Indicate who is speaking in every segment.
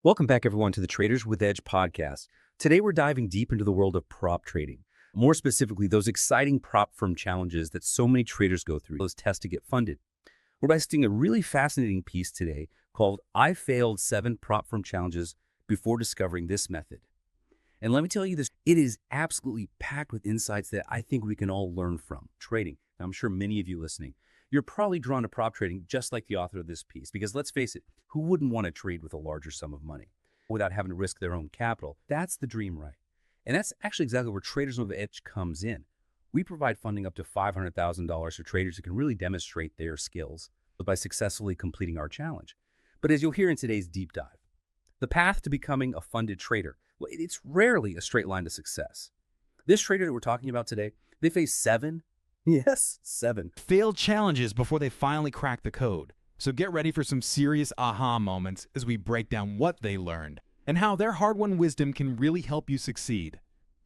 Speaker 1: Welcome back, everyone, to the Traders with Edge podcast. Today, we're diving deep into the world of prop trading. More specifically, those exciting prop firm challenges that so many traders go through, those tests to get funded. We're listing a really fascinating piece today called I Failed 7 Prop Firm Challenges Before Discovering This Method. And let me tell you this, it is absolutely packed with insights that I think we can all learn from trading. Now, I'm sure many of you listening, you're probably drawn to prop trading just like the author of this piece, because let's face it, who wouldn't want to trade with a larger sum of money without having to risk their own capital? That's the dream, right? And that's actually exactly where Traders with Edge comes in. We provide funding up to $500,000 for traders who can really demonstrate their skills by successfully completing our challenge. But as you'll hear in today's deep dive, the path to becoming a funded trader, well, it's rarely a straight line to success. This trader that we're talking about today, they face 7
Speaker 2: failed challenges before they finally crack the code. So get ready for some serious aha moments as we break down what they learned and how their hard-won wisdom can really help you succeed.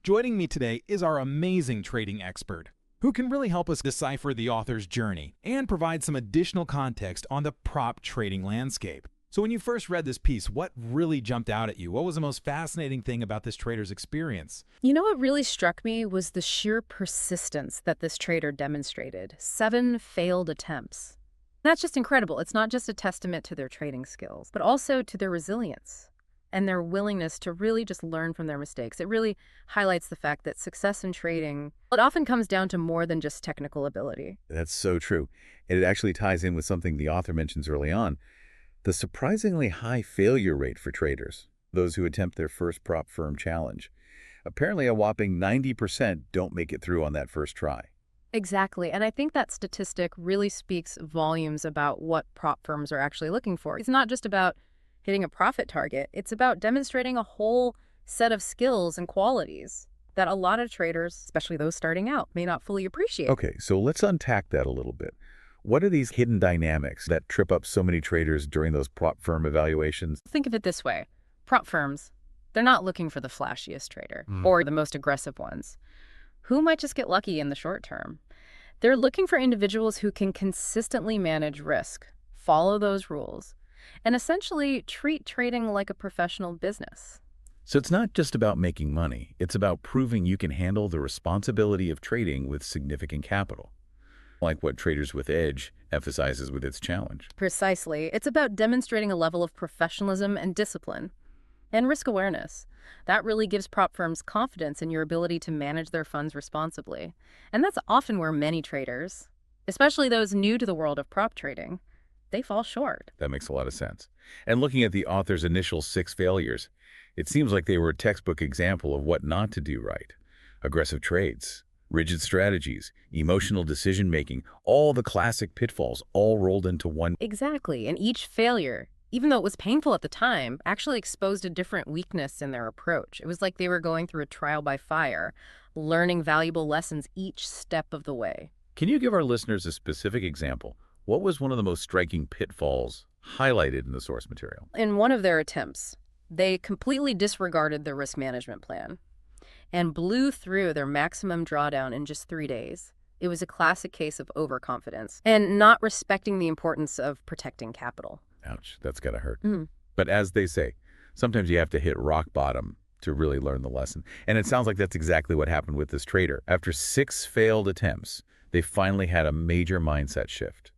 Speaker 2: Joining me today is our amazing trading expert, who can really help us decipher the author's journey and provide some additional context on the prop trading landscape. So when you first read this piece, what really jumped out at you? What was the most fascinating thing about this trader's experience?
Speaker 3: You know what really struck me was the sheer persistence that this trader demonstrated. 7 failed attempts. That's just incredible. It's not just a testament to their trading skills, but also to their resilience and their willingness to really just learn from their mistakes. It really highlights the fact that success in trading, it often comes down to more than just technical ability.
Speaker 4: That's so true. And it actually ties in with something the author mentions early on. The surprisingly high failure rate for traders, those who attempt their first prop firm challenge. Apparently a whopping 90% don't make it through on that first try.
Speaker 3: Exactly. And I think that statistic really speaks volumes about what prop firms are actually looking for. It's not just about hitting a profit target. It's about demonstrating a whole set of skills and qualities that a lot of traders, especially those starting out, may not fully appreciate.
Speaker 4: Okay, so let's unpack that a little bit. What are these hidden dynamics that trip up so many traders during those prop firm evaluations?
Speaker 3: Think of it this way. Prop firms, they're not looking for the flashiest trader or the most aggressive ones who might just get lucky in the short term. They're looking for individuals who can consistently manage risk, follow those rules, and essentially treat trading like a professional business.
Speaker 4: So it's not just about making money. It's about proving you can handle the responsibility of trading with significant capital, like what Traders with Edge emphasizes with its challenge.
Speaker 3: Precisely. It's about demonstrating a level of professionalism and discipline and risk awareness. That really gives prop firms confidence in your ability to manage their funds responsibly. And that's often where many traders, especially those new to the world of prop trading, they fall short.
Speaker 4: That makes a lot of sense. And looking at the author's initial 6 failures, it seems like they were a textbook example of what not to do right. Aggressive trades, rigid strategies, emotional decision-making, all the classic pitfalls all rolled into one.
Speaker 3: Exactly. And each failure, even though it was painful at the time, actually exposed a different weakness in their approach. It was like they were going through a trial by fire, learning valuable lessons each step of the way.
Speaker 4: Can you give our listeners a specific example? What was one of the most striking pitfalls highlighted in the source material?
Speaker 3: In one of their attempts, they completely disregarded their risk management plan and blew through their maximum drawdown in just 3 days. It was a classic case of overconfidence and not respecting the importance of protecting capital.
Speaker 4: Ouch, that's gotta hurt. But as they say, sometimes you have to hit rock bottom to really learn the lesson. And it sounds like that's exactly what happened with this trader. After 6 failed attempts, they finally had a major mindset shift.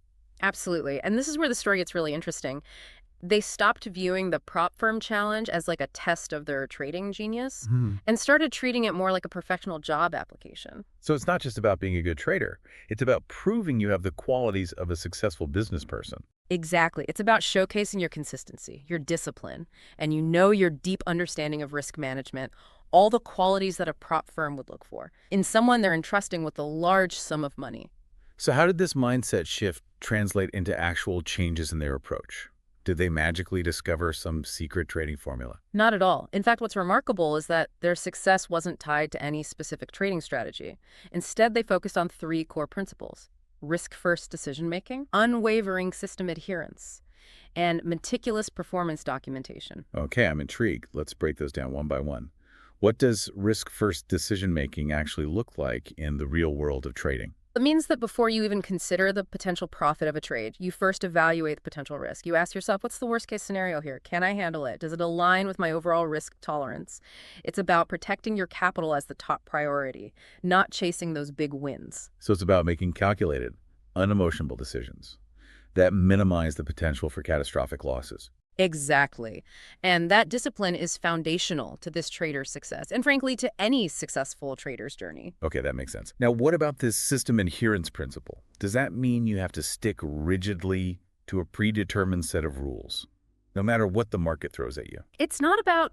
Speaker 3: Absolutely. And this is where the story gets really interesting. They stopped viewing the prop firm challenge as like a test of their trading genius and started treating it more like a professional job application.
Speaker 4: So it's not just about being a good trader. It's about proving you have the qualities of a successful business person.
Speaker 3: Exactly. It's about showcasing your consistency, your discipline, and your deep understanding of risk management, all the qualities that a prop firm would look for in someone they're entrusting with a large sum of money.
Speaker 4: So how did this mindset shift translate into actual changes in their approach? Did they magically discover some secret trading formula?
Speaker 3: Not at all. In fact, what's remarkable is that their success wasn't tied to any specific trading strategy. Instead, they focused on 3 core principles: risk-first decision-making, unwavering system adherence, and meticulous performance documentation.
Speaker 4: Okay, I'm intrigued. Let's break those down one by one. What does risk-first decision-making actually look like in the real world of trading?
Speaker 3: It means that before you even consider the potential profit of a trade, you first evaluate the potential risk. You ask yourself, what's the worst case scenario here? Can I handle it? Does it align with my overall risk tolerance? It's about protecting your capital as the top priority, not chasing those big wins.
Speaker 4: So it's about making calculated, unemotional decisions that minimize the potential for catastrophic losses.
Speaker 3: Exactly. And that discipline is foundational to this trader's success, and frankly, to any successful trader's journey.
Speaker 4: Okay, that makes sense. Now, what about this system adherence principle? Does that mean you have to stick rigidly to a predetermined set of rules, no matter what the market throws at you?
Speaker 3: It's not about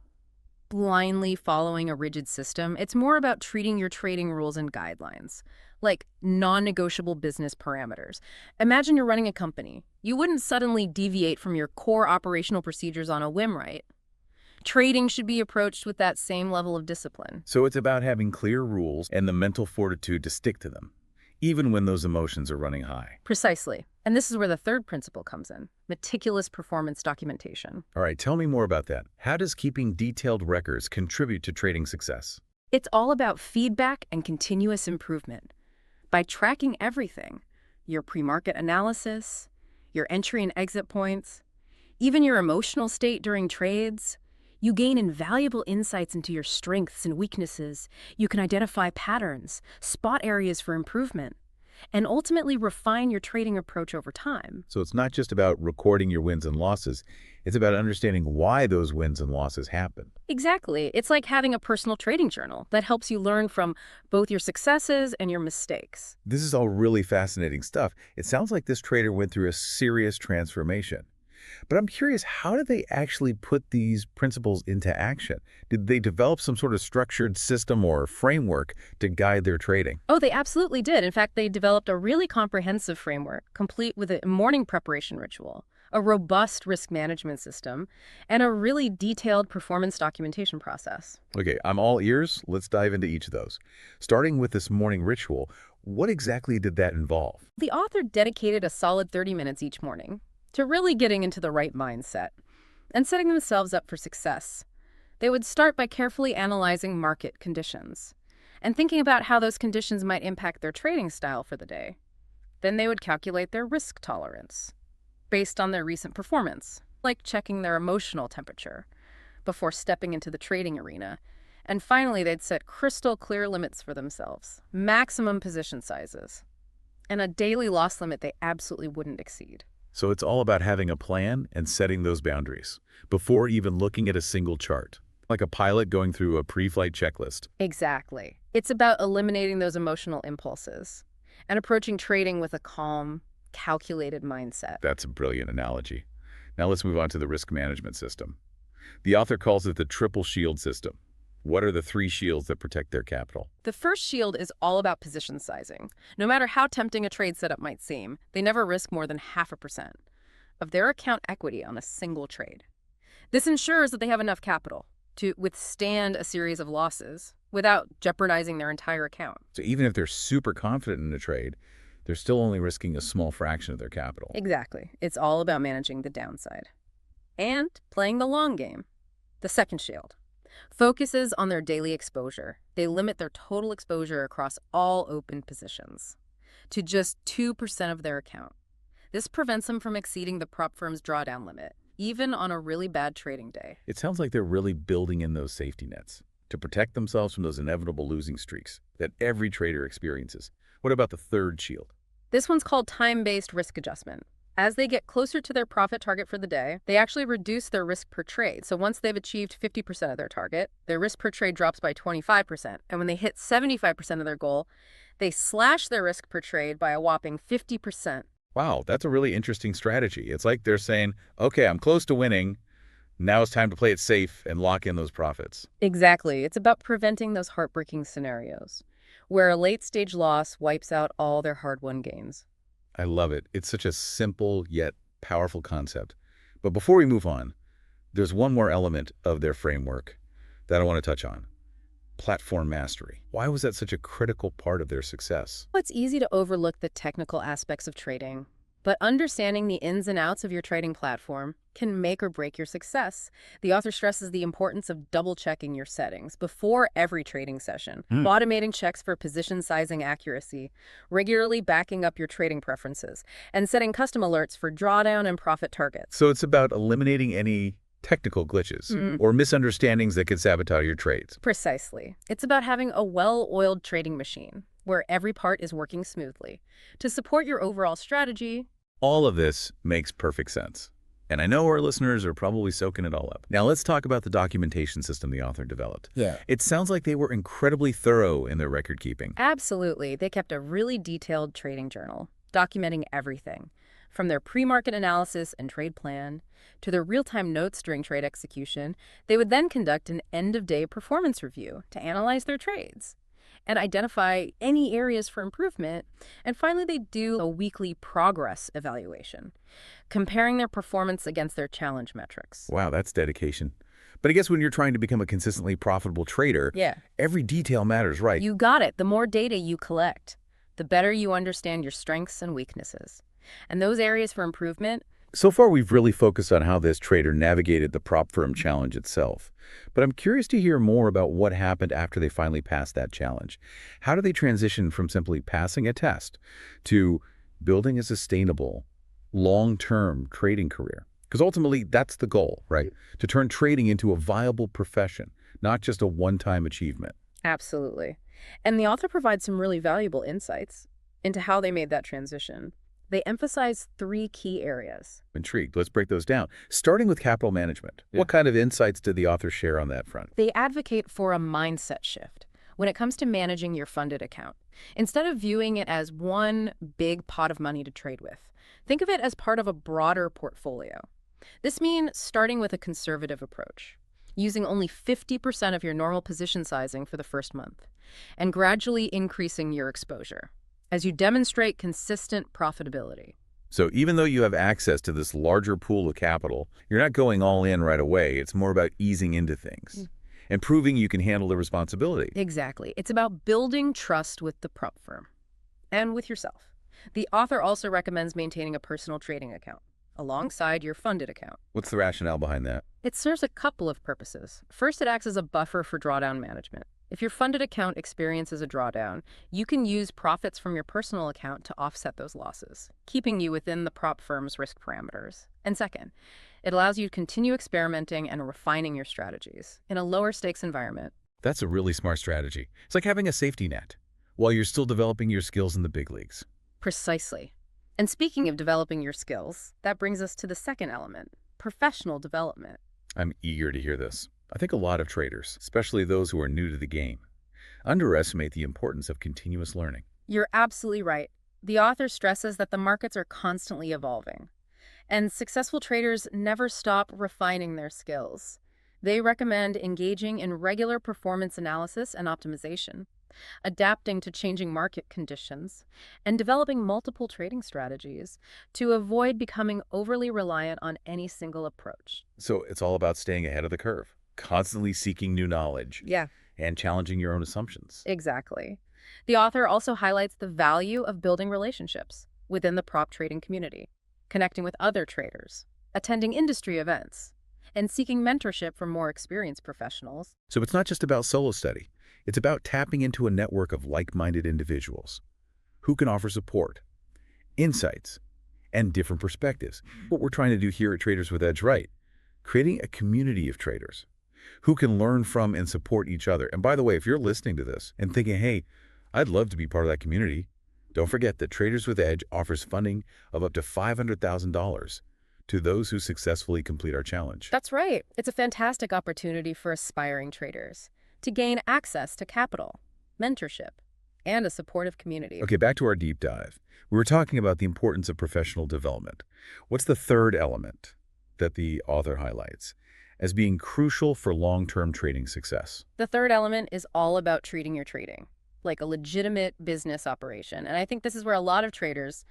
Speaker 3: blindly following a rigid system. It's more about treating your trading rules and guidelines, like non-negotiable business parameters. Imagine you're running a company. You wouldn't suddenly deviate from your core operational procedures on a whim, right? Trading should be approached with that same level of discipline.
Speaker 4: So it's about having clear rules and the mental fortitude to stick to them, even when those emotions are running high.
Speaker 3: Precisely. And this is where the third principle comes in: meticulous performance documentation.
Speaker 4: All right, tell me more about that. How does keeping detailed records contribute to trading success?
Speaker 3: It's all about feedback and continuous improvement. By tracking everything, your pre-market analysis, your entry and exit points, even your emotional state during trades, you gain invaluable insights into your strengths and weaknesses. You can identify patterns, spot areas for improvement, and ultimately refine your trading approach over time.
Speaker 4: So it's not just about recording your wins and losses. It's about understanding why those wins and losses happen.
Speaker 3: Exactly. It's like having a personal trading journal that helps you learn from both your successes and your mistakes.
Speaker 4: This is all really fascinating stuff. It sounds like this trader went through a serious transformation. But I'm curious, how did they actually put these principles into action? Did they develop some sort of structured system or framework to guide their trading?
Speaker 3: Oh, they absolutely did. In fact, they developed a really comprehensive framework, complete with a morning preparation ritual, a robust risk management system, and a really detailed performance documentation process.
Speaker 4: Okay, I'm all ears. Let's dive into each of those. Starting with this morning ritual, what exactly did that involve?
Speaker 3: The author dedicated a solid 30 minutes each morning to really getting into the right mindset and setting themselves up for success. They would start by carefully analyzing market conditions and thinking about how those conditions might impact their trading style for the day. Then they would calculate their risk tolerance based on their recent performance, like checking their emotional temperature before stepping into the trading arena. And finally, they'd set crystal clear limits for themselves, maximum position sizes, and a daily loss limit they absolutely wouldn't exceed.
Speaker 4: So it's all about having a plan and setting those boundaries before even looking at a single chart, like a pilot going through a pre-flight checklist.
Speaker 3: Exactly. It's about eliminating those emotional impulses and approaching trading with a calm, calculated mindset.
Speaker 4: That's a brilliant analogy. Now let's move on to the risk management system. The author calls it the triple shield system. What are the three shields that protect their capital?
Speaker 3: The first shield is all about position sizing. No matter how tempting a trade setup might seem, they never risk more than 0.5% of their account equity on a single trade. This ensures that they have enough capital to withstand a series of losses without jeopardizing their entire account.
Speaker 4: So even if they're super confident in a trade, they're still only risking a small fraction of their capital.
Speaker 3: Exactly. It's all about managing the downside and playing the long game. The second shield focuses on their daily exposure. They limit their total exposure across all open positions to just 2% of their account. This prevents them from exceeding the prop firm's drawdown limit, even on a really bad trading day.
Speaker 4: It sounds like they're really building in those safety nets to protect themselves from those inevitable losing streaks that every trader experiences. What about the third shield?
Speaker 3: This one's called time-based risk adjustment. As they get closer to their profit target for the day, they actually reduce their risk per trade. So once they've achieved 50% of their target, their risk per trade drops by 25%. And when they hit 75% of their goal, they slash their risk per trade by a whopping 50%.
Speaker 4: Wow, that's a really interesting strategy. It's like they're saying, okay, I'm close to winning. Now it's time to play it safe and lock in those profits.
Speaker 3: Exactly. It's about preventing those heartbreaking scenarios where a late-stage loss wipes out all their hard-won gains.
Speaker 4: I love it. It's such a simple yet powerful concept. But before we move on, there's one more element of their framework that I want to touch on. Platform mastery. Why was that such a critical part of their success?
Speaker 3: It's easy to overlook the technical aspects of trading, But understanding the ins and outs of your trading platform can make or break your success. The author stresses the importance of double-checking your settings before every trading session, automating checks for position sizing accuracy, regularly backing up your trading preferences, and setting custom alerts for drawdown and profit targets.
Speaker 4: So it's about eliminating any technical glitches or misunderstandings that could sabotage your trades.
Speaker 3: Precisely. It's about having a well-oiled trading machine where every part is working smoothly to support your overall strategy.
Speaker 4: All of this makes perfect sense. And I know our listeners are probably soaking it all up. Now let's talk about the documentation system the author developed.
Speaker 1: Yeah.
Speaker 4: It sounds like they were incredibly thorough in their record keeping.
Speaker 3: Absolutely. They kept a really detailed trading journal, documenting everything, from their pre-market analysis and trade plan to their real-time notes during trade execution. They would then conduct an end-of-day performance review to analyze their trades and identify any areas for improvement. And finally, they do a weekly progress evaluation, comparing their performance against their challenge metrics.
Speaker 4: Wow, that's dedication. But I guess when you're trying to become a consistently profitable trader, every detail matters, right?
Speaker 3: You got it. The more data you collect, the better you understand your strengths and weaknesses. And those areas for improvement.
Speaker 4: So far, we've really focused on how this trader navigated the prop firm challenge itself. But I'm curious to hear more about what happened after they finally passed that challenge. How do they transition from simply passing a test to building a sustainable, long-term trading career? Because ultimately, that's the goal, right? To turn trading into a viable profession, not just a one-time achievement.
Speaker 3: Absolutely. And the author provides some really valuable insights into how they made that transition. They emphasize 3 key areas.
Speaker 4: Intrigued. Let's break those down. Starting with capital management. What kind of insights did the author share on that front?
Speaker 3: They advocate for a mindset shift when it comes to managing your funded account. Instead of viewing it as one big pot of money to trade with, think of it as part of a broader portfolio. This means starting with a conservative approach, using only 50% of your normal position sizing for the first month, and gradually increasing your exposure as you demonstrate consistent profitability.
Speaker 4: So even though you have access to this larger pool of capital, you're not going all in right away. It's more about easing into things and proving you can handle the responsibility.
Speaker 3: Exactly. It's about building trust with the prop firm and with yourself. The author also recommends maintaining a personal trading account alongside your funded account.
Speaker 4: What's the rationale behind that?
Speaker 3: It serves a couple of purposes. First, it acts as a buffer for drawdown management. If your funded account experiences a drawdown, you can use profits from your personal account to offset those losses, keeping you within the prop firm's risk parameters. And second, it allows you to continue experimenting and refining your strategies in a lower stakes environment.
Speaker 4: That's a really smart strategy. It's like having a safety net while you're still developing your skills in the big leagues.
Speaker 3: Precisely. And speaking of developing your skills, that brings us to the second element, professional development.
Speaker 4: I'm eager to hear this. I think a lot of traders, especially those who are new to the game, underestimate the importance of continuous learning.
Speaker 3: You're absolutely right. The author stresses that the markets are constantly evolving, and successful traders never stop refining their skills. They recommend engaging in regular performance analysis and optimization, adapting to changing market conditions, and developing multiple trading strategies to avoid becoming overly reliant on any single approach.
Speaker 4: So it's all about staying ahead of the curve, constantly seeking new knowledge, and challenging your own assumptions.
Speaker 3: Exactly. The author also highlights the value of building relationships within the prop trading community, connecting with other traders, attending industry events, and seeking mentorship from more experienced professionals.
Speaker 4: So it's not just about solo study. It's about tapping into a network of like-minded individuals who can offer support, insights, and different perspectives. What we're trying to do here at Traders with Edge Right, creating a community of traders who can learn from and support each other. And by the way, if you're listening to this and thinking, hey, I'd love to be part of that community, don't forget that Traders with Edge offers funding of up to $500,000 to those who successfully complete our challenge.
Speaker 3: That's right. It's a fantastic opportunity for aspiring traders to gain access to capital, mentorship, and a supportive community.
Speaker 4: Okay, back to our deep dive. We were talking about the importance of professional development. What's the third element that the author highlights as being crucial for long-term trading success?
Speaker 3: The third element is all about treating your trading like a legitimate business operation. And I think this is where a lot of traders,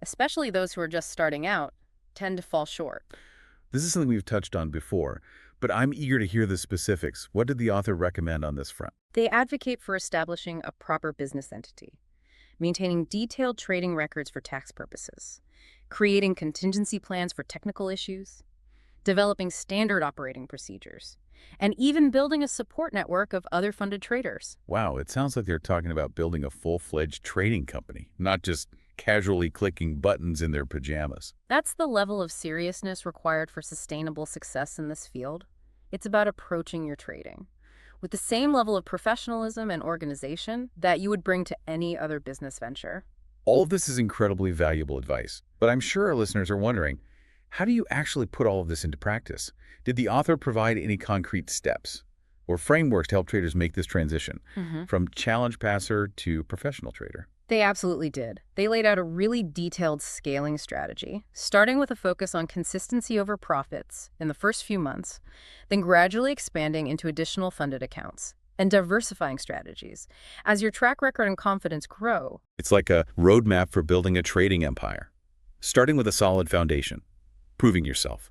Speaker 3: especially those who are just starting out, tend to fall short.
Speaker 4: This is something we've touched on before, but I'm eager to hear the specifics. What did the author recommend on this front?
Speaker 3: They advocate for establishing a proper business entity, maintaining detailed trading records for tax purposes, creating contingency plans for technical issues, developing standard operating procedures, and even building a support network of other funded traders.
Speaker 4: Wow, it sounds like they're talking about building a full-fledged trading company, not just casually clicking buttons in their pajamas.
Speaker 3: That's the level of seriousness required for sustainable success in this field. It's about approaching your trading with the same level of professionalism and organization that you would bring to any other business venture.
Speaker 4: All of this is incredibly valuable advice, but I'm sure our listeners are wondering, how do you actually put all of this into practice? Did the author provide any concrete steps or frameworks to help traders make this transition from challenge passer to professional trader?
Speaker 3: They absolutely did. They laid out a really detailed scaling strategy, starting with a focus on consistency over profits in the first few months, then gradually expanding into additional funded accounts and diversifying strategies. As your track record and confidence grow,
Speaker 4: It's like a roadmap for building a trading empire, starting with a solid foundation, proving yourself,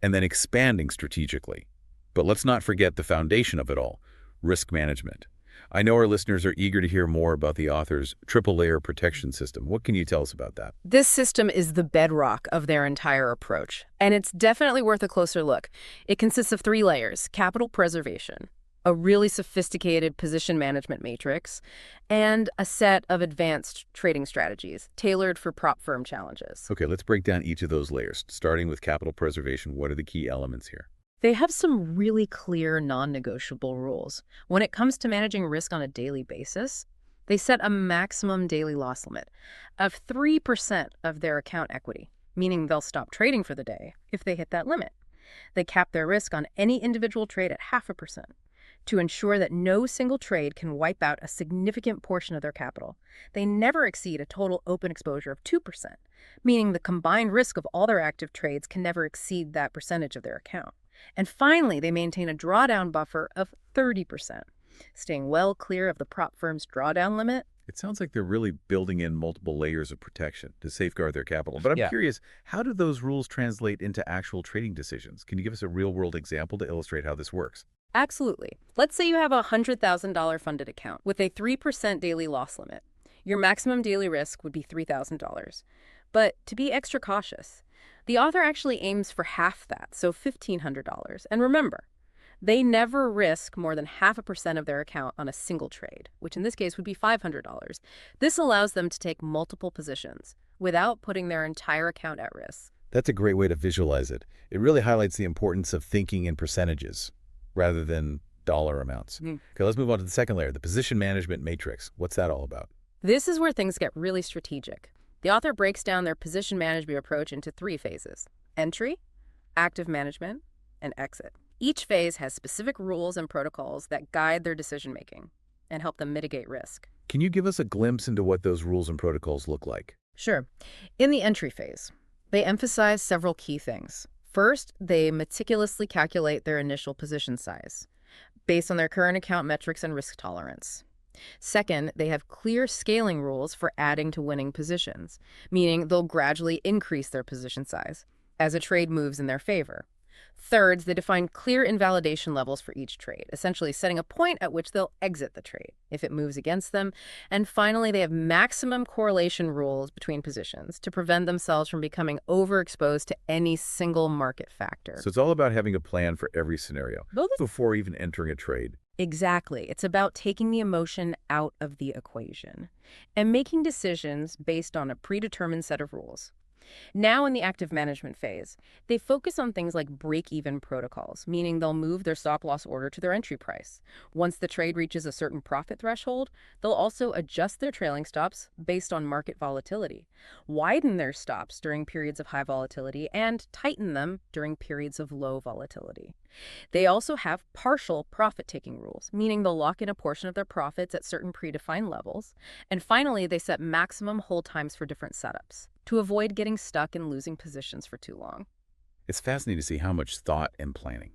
Speaker 4: and then expanding strategically. But let's not forget the foundation of it all, risk management. I know our listeners are eager to hear more about the author's triple-layer protection system. What can you tell us about that?
Speaker 3: this system is the bedrock of their entire approach, and it's definitely worth a closer look. It consists of 3 layers: capital preservation, a really sophisticated position management matrix, and a set of advanced trading strategies tailored for prop firm challenges.
Speaker 4: Okay, let's break down each of those layers. Starting with capital preservation, what are the key elements here?
Speaker 3: They have some really clear non-negotiable rules. When it comes to managing risk on a daily basis, they set a maximum daily loss limit of 3% of their account equity, meaning they'll stop trading for the day if they hit that limit. They cap their risk on any individual trade at 0.5% to ensure that no single trade can wipe out a significant portion of their capital. They never exceed a total open exposure of 2%, meaning the combined risk of all their active trades can never exceed that percentage of their account. And finally, they maintain a drawdown buffer of 30%, staying well clear of the prop firm's drawdown limit.
Speaker 4: It sounds like they're really building in multiple layers of protection to safeguard their capital. But I'm curious, how do those rules translate into actual trading decisions? Can you give us a real-world example to illustrate how this works?
Speaker 3: Absolutely. Let's say you have a $100,000 funded account with a 3% daily loss limit. Your maximum daily risk would be $3,000. But to be extra cautious, the author actually aims for half that, so $1,500. And remember, they never risk more than 0.5% of their account on a single trade, which in this case would be $500. This allows them to take multiple positions without putting their entire account at risk.
Speaker 4: That's a great way to visualize it. It really highlights the importance of thinking in percentages rather than dollar amounts. Okay, let's move on to the second layer, the position management matrix. What's that all about?
Speaker 3: This is where things get really strategic. The author breaks down their position management approach into 3 phases: entry, active management, and exit. Each phase has specific rules and protocols that guide their decision-making and help them mitigate risk.
Speaker 4: Can you give us a glimpse into what those rules and protocols look like?
Speaker 3: Sure. In the entry phase, they emphasize several key things. First, they meticulously calculate their initial position size based on their current account metrics and risk tolerance. Second, they have clear scaling rules for adding to winning positions, meaning they'll gradually increase their position size as a trade moves in their favor. Third, they define clear invalidation levels for each trade, essentially setting a point at which they'll exit the trade if it moves against them. And finally, they have maximum correlation rules between positions to prevent themselves from becoming overexposed to any single market factor.
Speaker 4: So it's all about having a plan for every scenario before even entering a trade.
Speaker 3: Exactly. It's about taking the emotion out of the equation and making decisions based on a predetermined set of rules. Now in the active management phase, they focus on things like break-even protocols, meaning they'll move their stop-loss order to their entry price. Once the trade reaches a certain profit threshold, they'll also adjust their trailing stops based on market volatility, widen their stops during periods of high volatility, and tighten them during periods of low volatility. They also have partial profit-taking rules, meaning they'll lock in a portion of their profits at certain predefined levels. And finally, they set maximum hold times for different setups to avoid getting stuck and losing positions for too long.
Speaker 4: It's fascinating to see how much thought and planning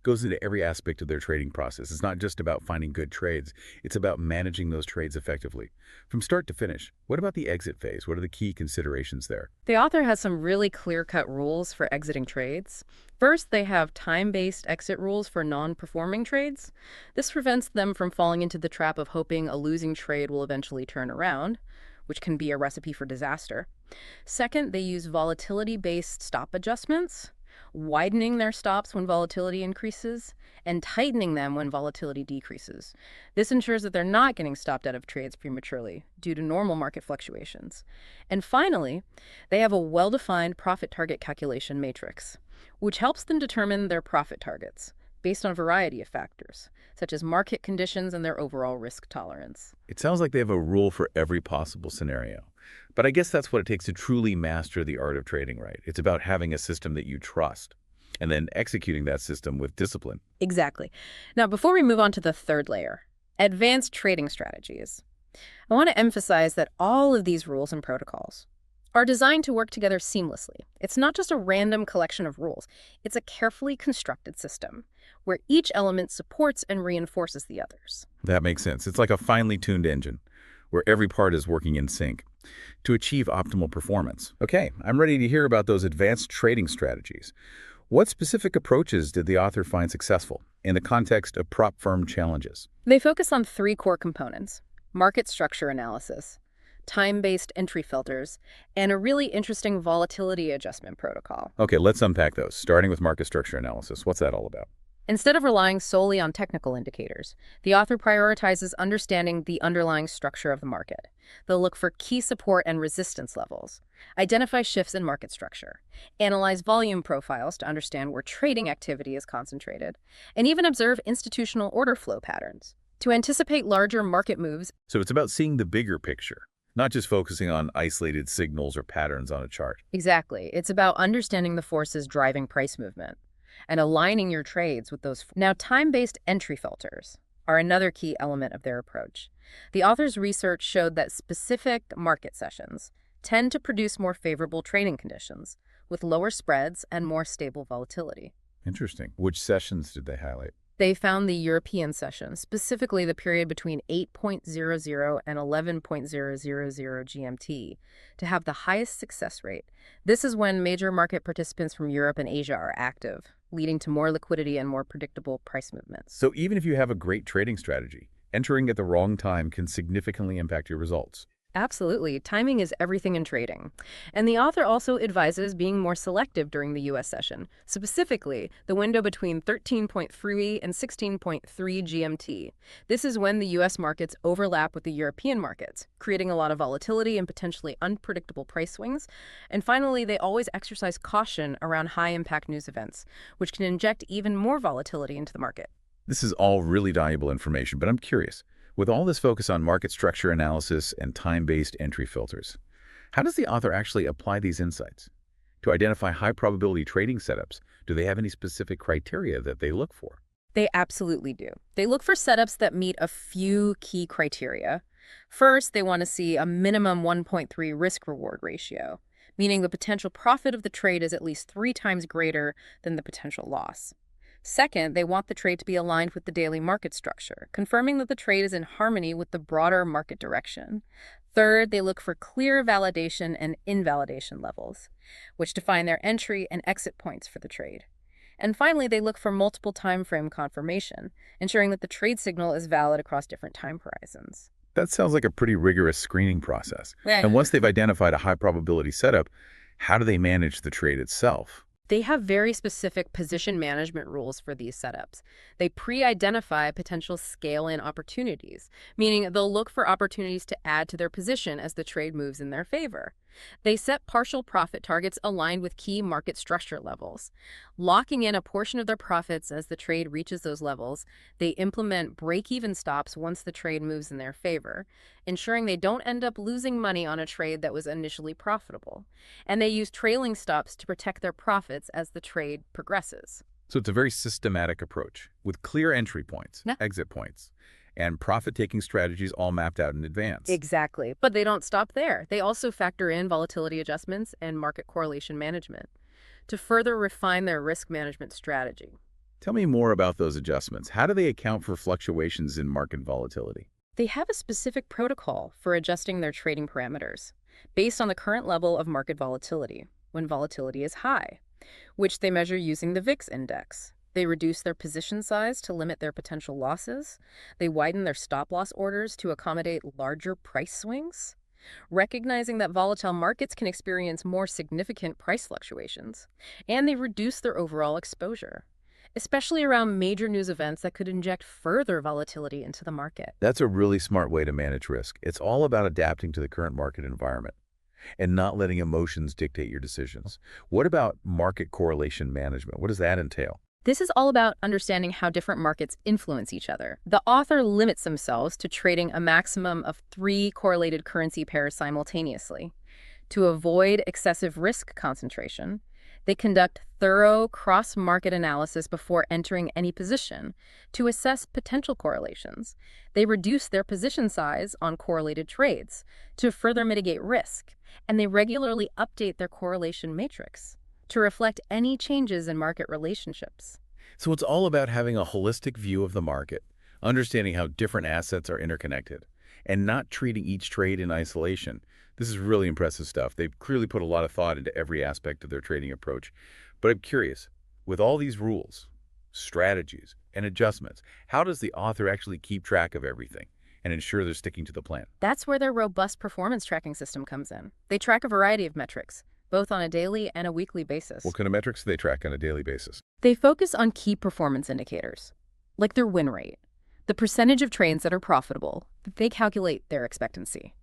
Speaker 4: goes into every aspect of their trading process. It's not just about finding good trades. It's about managing those trades effectively. From start to finish, what about the exit phase? What are the key considerations there?
Speaker 3: The author has some really clear-cut rules for exiting trades. First, they have time-based exit rules for non-performing trades. This prevents them from falling into the trap of hoping a losing trade will eventually turn around, which can be a recipe for disaster. Second, they use volatility-based stop adjustments, widening their stops when volatility increases, and tightening them when volatility decreases. This ensures that they're not getting stopped out of trades prematurely due to normal market fluctuations. And finally, they have a well-defined profit target calculation matrix, which helps them determine their profit targets based on a variety of factors, such as market conditions and their overall risk tolerance.
Speaker 4: It sounds like they have a rule for every possible scenario. But I guess that's what it takes to truly master the art of trading right. It's about having a system that you trust and then executing that system with discipline.
Speaker 3: Exactly. Now, before we move on to the third layer, advanced trading strategies, I want to emphasize that all of these rules and protocols are designed to work together seamlessly. It's not just a random collection of rules. It's a carefully constructed system where each element supports and reinforces the others.
Speaker 4: That makes sense. It's like a finely tuned engine where every part is working in sync to achieve optimal performance. Okay, I'm ready to hear about those advanced trading strategies. What specific approaches did the author find successful in the context of prop firm challenges?
Speaker 3: They focus on three core components: market structure analysis, time-based entry filters, and a really interesting volatility adjustment protocol.
Speaker 4: Okay, let's unpack those, starting with market structure analysis. What's that all about?
Speaker 3: Instead of relying solely on technical indicators, the author prioritizes understanding the underlying structure of the market. They'll look for key support and resistance levels, identify shifts in market structure, analyze volume profiles to understand where trading activity is concentrated, and even observe institutional order flow patterns to anticipate larger market moves.
Speaker 4: So it's about seeing the bigger picture, not just focusing on isolated signals or patterns on a chart.
Speaker 3: Exactly. It's about understanding the forces driving price movement and aligning your trades with those. Now, time-based entry filters are another key element of their approach. The author's research showed that specific market sessions tend to produce more favorable trading conditions, with lower spreads and more stable volatility.
Speaker 4: Interesting. Which sessions did they highlight?
Speaker 3: They found the European session, specifically the period between 8.00 and 11.000 GMT, to have the highest success rate. This is when major market participants from Europe and Asia are active, leading to more liquidity and more predictable price movements.
Speaker 4: So even if you have a great trading strategy, entering at the wrong time can significantly impact your results.
Speaker 3: Absolutely. Timing is everything in trading. And the author also advises being more selective during the U.S. session, specifically the window between 13.3 and 16.3 GMT. This is when the U.S. markets overlap with the European markets, creating a lot of volatility and potentially unpredictable price swings. And finally, they always exercise caution around high-impact news events, which can inject even more volatility into the market.
Speaker 4: This is all really valuable information, but I'm curious. With all this focus on market structure analysis and time-based entry filters, how does the author actually apply these insights? To identify high-probability trading setups, do they have any specific criteria that they look for?
Speaker 3: They absolutely do. They look for setups that meet a few key criteria. First, they want to see a minimum 1.3 risk-reward ratio, meaning the potential profit of the trade is at least 3 times greater than the potential loss. Second, they want the trade to be aligned with the daily market structure, confirming that the trade is in harmony with the broader market direction. Third, they look for clear validation and invalidation levels, which define their entry and exit points for the trade. And finally, they look for multiple time frame confirmation, ensuring that the trade signal is valid across different time horizons.
Speaker 4: That sounds like a pretty rigorous screening process. And once they've identified a high-probability setup, how do they manage the trade itself?
Speaker 3: They have very specific position management rules for these setups. They pre-identify potential scale-in opportunities, meaning they'll look for opportunities to add to their position as the trade moves in their favor. They set partial profit targets aligned with key market structure levels. Locking in a portion of their profits as the trade reaches those levels, they implement break-even stops once the trade moves in their favor, ensuring they don't end up losing money on a trade that was initially profitable. And they use trailing stops to protect their profits as the trade progresses.
Speaker 4: So it's a very systematic approach with clear entry points, exit points, and profit-taking strategies all mapped out in advance.
Speaker 3: Exactly. But they don't stop there. They also factor in volatility adjustments and market correlation management to further refine their risk management strategy.
Speaker 4: Tell me more about those adjustments. How do they account for fluctuations in market volatility?
Speaker 3: They have a specific protocol for adjusting their trading parameters based on the current level of market volatility when volatility is high, which they measure using the VIX index. They reduce their position size to limit their potential losses. They widen their stop-loss orders to accommodate larger price swings. recognizing that volatile markets can experience more significant price fluctuations, and they reduce their overall exposure, especially around major news events that could inject further volatility into the market.
Speaker 4: That's a really smart way to manage risk. It's all about adapting to the current market environment and not letting emotions dictate your decisions. What about market correlation management? What does that entail?
Speaker 3: This is all about understanding how different markets influence each other. The author limits themselves to trading a maximum of 3 correlated currency pairs simultaneously. To avoid excessive risk concentration, they conduct thorough cross-market analysis before entering any position to assess potential correlations. They reduce their position size on correlated trades to further mitigate risk, and they regularly update their correlation matrix to reflect any changes in market relationships.
Speaker 4: So it's all about having a holistic view of the market, understanding how different assets are interconnected, and not treating each trade in isolation. This is really impressive stuff. They've clearly put a lot of thought into every aspect of their trading approach. But I'm curious, with all these rules, strategies, and adjustments, how does the author actually keep track of everything and ensure they're sticking to the plan?
Speaker 3: That's where their robust performance tracking system comes in. They track a variety of metrics, both on a daily and a weekly basis.
Speaker 4: What kind of metrics do they track on a daily basis?
Speaker 3: They focus on key performance indicators, like their win rate, the percentage of trades that are profitable. They calculate their expectancy,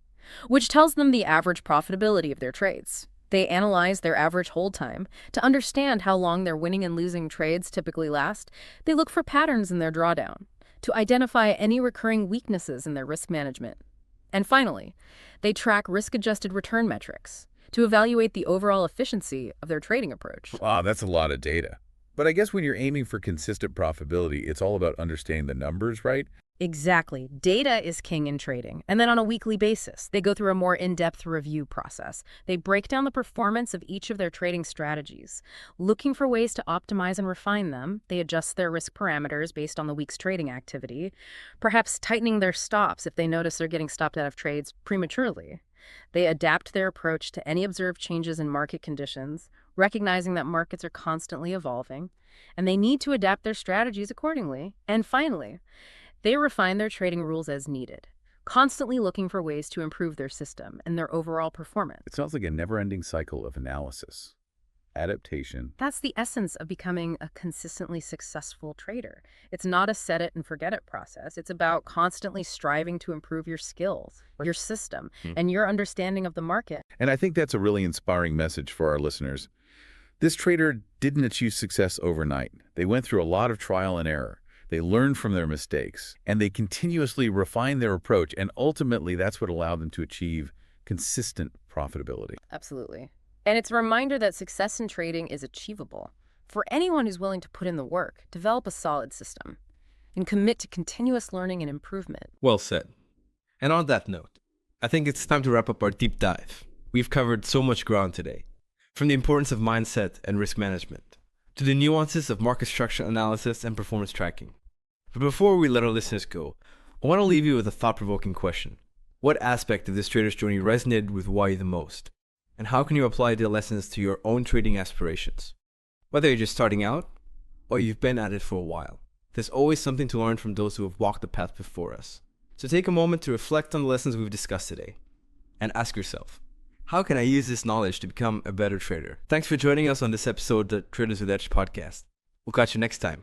Speaker 3: which tells them the average profitability of their trades. They analyze their average hold time to understand how long their winning and losing trades typically last. They look for patterns in their drawdown to identify any recurring weaknesses in their risk management. And finally, they track risk-adjusted return metrics to evaluate the overall efficiency of their trading approach.
Speaker 4: Wow, that's a lot of data. But I guess when you're aiming for consistent profitability, it's all about understanding the numbers, right?
Speaker 3: Exactly. Data is king in trading. And then on a weekly basis, they go through a more in-depth review process. They break down the performance of each of their trading strategies. Looking for ways to optimize and refine them, they adjust their risk parameters based on the week's trading activity, perhaps tightening their stops if they notice they're getting stopped out of trades prematurely. They adapt their approach to any observed changes in market conditions, recognizing that markets are constantly evolving, and they need to adapt their strategies accordingly. And finally, they refine their trading rules as needed, constantly looking for ways to improve their system and their overall performance.
Speaker 4: It sounds like a never-ending cycle of analysis, adaptation.
Speaker 3: That's the essence of becoming a consistently successful trader. It's not a set it and forget it process. It's about constantly striving to improve your skills, your system, and your understanding of the market.
Speaker 4: And I think that's a really inspiring message for our listeners. This trader didn't achieve success overnight. They went through a lot of trial and error. They learned from their mistakes, and they continuously refined their approach, and ultimately that's what allowed them to achieve consistent profitability.
Speaker 3: Absolutely. And it's a reminder that success in trading is achievable for anyone who's willing to put in the work, develop a solid system, and commit to continuous learning and improvement.
Speaker 5: Well said. And on that note, I think it's time to wrap up our deep dive. We've covered so much ground today, from the importance of mindset and risk management, to the nuances of market structure analysis and performance tracking. But before we let our listeners go, I want to leave you with a thought-provoking question. What aspect of this trader's journey resonated with you the most? And how can you apply the lessons to your own trading aspirations? Whether you're just starting out, or you've been at it for a while, there's always something to learn from those who have walked the path before us. So take a moment to reflect on the lessons we've discussed today, and ask yourself, how can I use this knowledge to become a better trader? Thanks for joining us on this episode of the Traders with Edge podcast. We'll catch you next time.